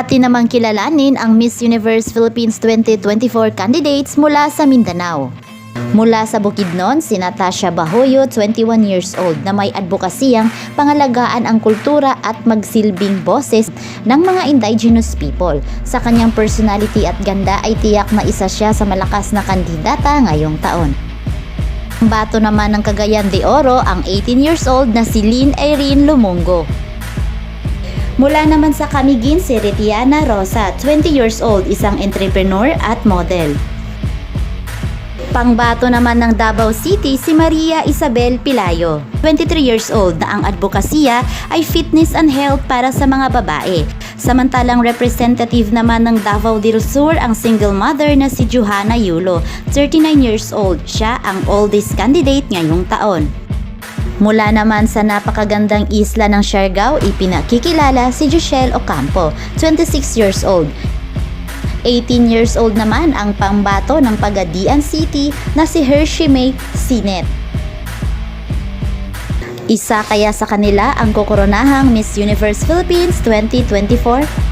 Atin namang kilalanin ang Miss Universe Philippines 2024 candidates mula sa Mindanao. Mula sa Bukidnon, si Natasha Bahoyo, 21 years old, na may advokasiyang pangalagaan ang kultura at magsilbing boses ng mga indigenous people. Sa kanyang personality at ganda ay tiyak na isa siya sa malakas na kandidata ngayong taon. Bato naman ng Cagayan de Oro ang 18 years old na si Lynn Irene Lumongo. Mula naman sa Camiguin, si Retiana Rosa, 20 years old, isang entrepreneur at model. Pangbato naman ng Davao City, si Maria Isabel Pilayo, 23 years old, na ang advokasya ay fitness and health para sa mga babae. Samantalang representative naman ng Davao del Sur ang single mother na si Johanna Yulo, 39 years old. Siya ang oldest candidate ngayong taon. Mula naman sa napakagandang isla ng Siargao, ipinakikilala si Joshelle Ocampo, 26 years old. 18 years old naman ang pambato ng Pagadian City na si Hershey May Sinet. Isa kaya sa kanila ang kokoronahang Miss Universe Philippines 2024?